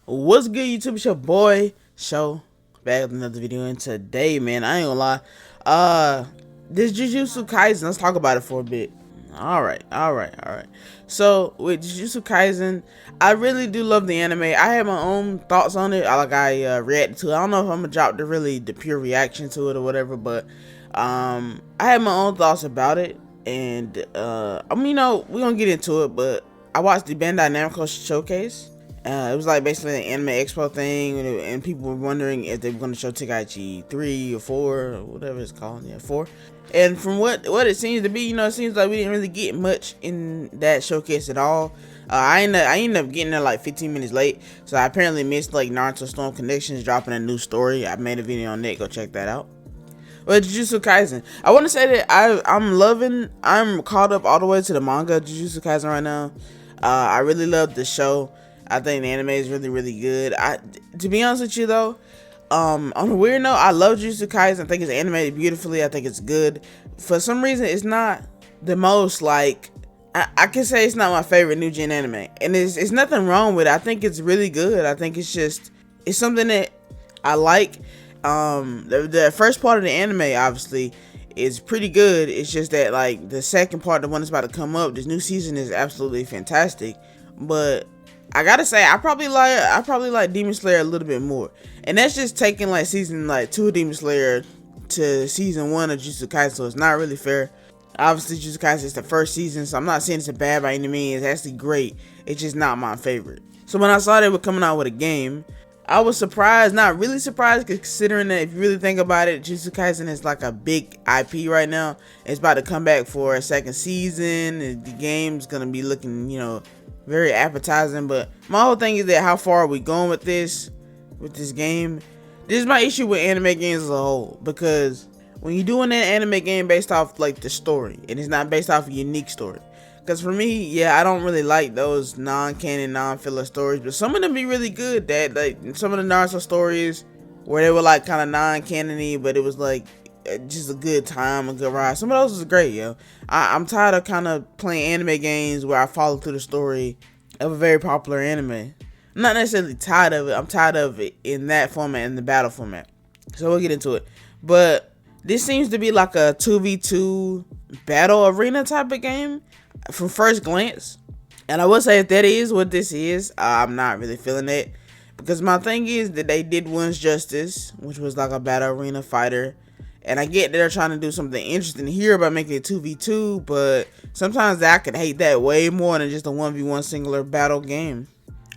What's good, YouTube? It's your boy Show back with another video, and today, man, I ain't gonna lie. This Jujutsu Kaisen. Let's talk about it for a bit. All right. So with Jujutsu Kaisen, I really do love the anime. I have my own thoughts on it. I reacted to it. I don't know if I'm gonna drop the pure reaction to it or whatever, but I have my own thoughts about it, and we're gonna get into it. But I watched the Bandai Namco showcase. It was like basically an anime expo thing, and people were wondering if they were going to show Tenkaichi 3 or 4 or whatever it's called. Yeah, 4. And from what it seems to be, it seems like we didn't really get much in that showcase at all. I ended up getting there like 15 minutes late, so I apparently missed like Naruto Storm Connections dropping a new story. I made a video on it. Go check that out. But Jujutsu Kaisen, I want to say that I'm caught up all the way to the manga Jujutsu Kaisen right now. I really love the show. I think the anime is really good. To be honest with you though, on a weird note, I love Jujutsu Kaisen. I think it's animated beautifully. I think it's good. For some reason, it's not the most like I can say it's not my favorite new gen anime, and it's nothing wrong with it. I think it's really good. I think it's something that I like. The first part of the anime obviously is pretty good. It's just that like the second part, the one that's about to come up, this new season is absolutely fantastic. But I gotta say, I probably like Demon Slayer a little bit more, and that's just taking like season like 2 of Demon Slayer to season 1 of Jujutsu Kaisen, so it's not really fair. Obviously, Jujutsu Kaisen is the first season, so I'm not saying it's bad by any means. It's actually great. It's just not my favorite. So when I saw they were coming out with a game, I was surprised, not really surprised, considering that if you really think about it, Jujutsu Kaisen is like a big IP right now. It's about to come back for a second season, and the game's gonna be looking, very appetizing. But my whole thing is that how far are we going with this game? This is my issue with anime games as a whole, because when you're doing an anime game based off like the story, and it's not based off a unique story, because for me, yeah, I don't really like those non-canon, non-filler stories, but some of them be really good. That like some of the Naruto stories where they were like kind of non-canony, but it was like just a good time, a good ride. Some of those was great, yo. I'm tired of kind of playing anime games where I follow through the story of a very popular anime. I'm not necessarily tired of it. I'm tired of it in that format, in the battle format. So we'll get into it. But this seems to be like a 2v2 battle arena type of game from first glance. And I will say if that is what this is, I'm not really feeling it. Because my thing is that they did One's Justice, which was like a battle arena fighter. And I get they're trying to do something interesting here by making it 2v2, but sometimes I could hate that way more than just a 1v1 singular battle game.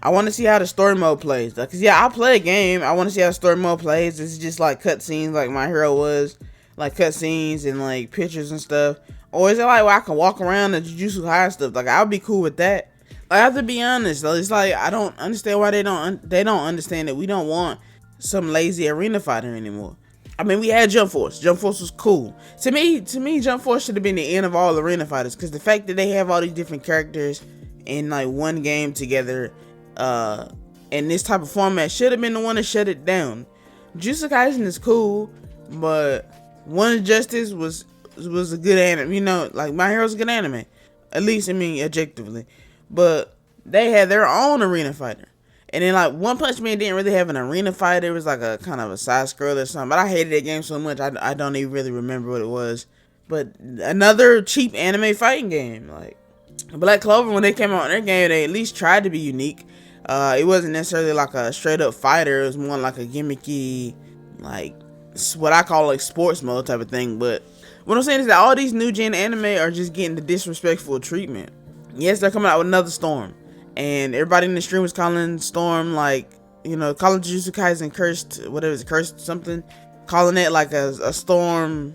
I want to see how the story mode plays. Because yeah, I play a game. I want to see how the story mode plays. It's just like cutscenes like My Hero was. Like cutscenes and like pictures and stuff. Or is it like where I can walk around the Jujutsu High stuff? Like I'll be cool with that. I have to be honest though. It's like I don't understand why they don't understand that we don't want some lazy arena fighter anymore. I mean, we had Jump Force. Jump Force was cool. To me, Jump Force should have been the end of all arena fighters, because the fact that they have all these different characters in like one game together, in this type of format, should have been the one to shut it down. Jujutsu Kaisen is cool, but One Justice was a good anime. Like My Hero's a good anime, at least objectively. But they had their own arena fighter. And then like One Punch Man didn't really have an arena fighter. It was like a kind of a side scroller or something. But I hated that game so much I don't even really remember what it was. But another cheap anime fighting game. Like Black Clover, when they came out in their game, they at least tried to be unique. It wasn't necessarily like a straight up fighter. It was more like a gimmicky, like what I call like sports mode type of thing. But what I'm saying is that all these new gen anime are just getting the disrespectful treatment. Yes, they're coming out with another Storm. And everybody in the stream was calling Storm calling Jujutsu Kaisen cursed, whatever it's cursed something, calling it like a Storm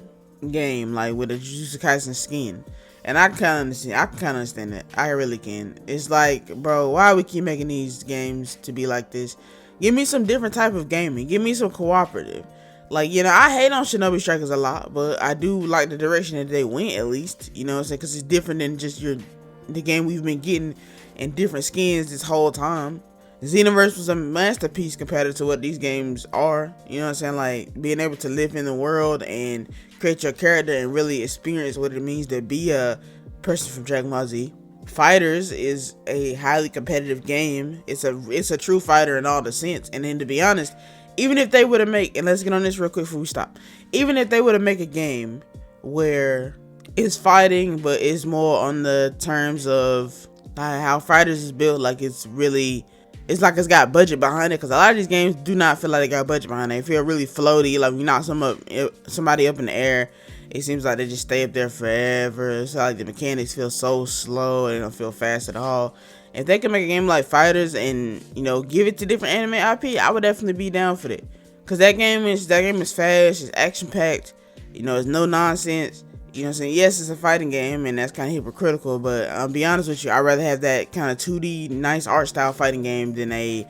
game, like with a Jujutsu Kaisen skin. And I can understand that. I really can. It's like, bro, why we keep making these games to be like this? Give me some different type of gaming. Give me some cooperative. Like, I hate on Shinobi Strikers a lot, but I do like the direction that they went, at least. You know what I'm saying? Because it's different than just the game we've been getting in different skins this whole time. Xenoverse was a masterpiece compared to what these games are. You know what I'm saying? Like being able to live in the world and create your character and really experience what it means to be a person from Dragon Ball Z. Fighters is a highly competitive game. It's a true fighter in all the sense. And then to be honest, even if they would have make, and let's get on this real quick before we stop. Even if they would have make a game where it's fighting, but it's more on the terms of how fighters is built, like it's like it's got budget behind it. Because a lot of these games do not feel like they got budget behind it. They feel really floaty. Like you knock somebody up in the air, it seems like they just stay up there forever. It's like the mechanics feel so slow and they don't feel fast at all. If they can make a game like Fighters and, you know, give it to different anime IP, I would definitely be down for that. Cause that game is fast, it's action packed, you know, it's no nonsense. You know what I'm saying? Yes, it's a fighting game and that's kind of hypocritical, but I'll be honest with you, I'd rather have that kind of 2D nice art style fighting game than a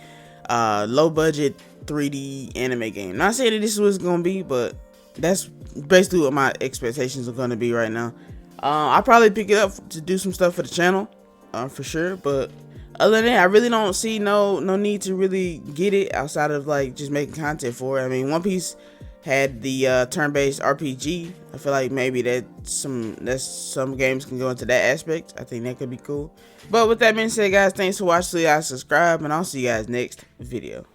low budget 3D anime game. Not saying that this is what it's gonna be, but that's basically what my expectations are gonna be right now. I'll probably pick it up to do some stuff for the channel, for sure. But other than that, I really don't see no need to really get it outside of like just making content for it. I mean, One Piece had the turn-based RPG. I feel like maybe some games can go into that aspect. I think that could be cool. But with that being said, guys, thanks for watching. So you guys subscribe, and I'll see you guys next video.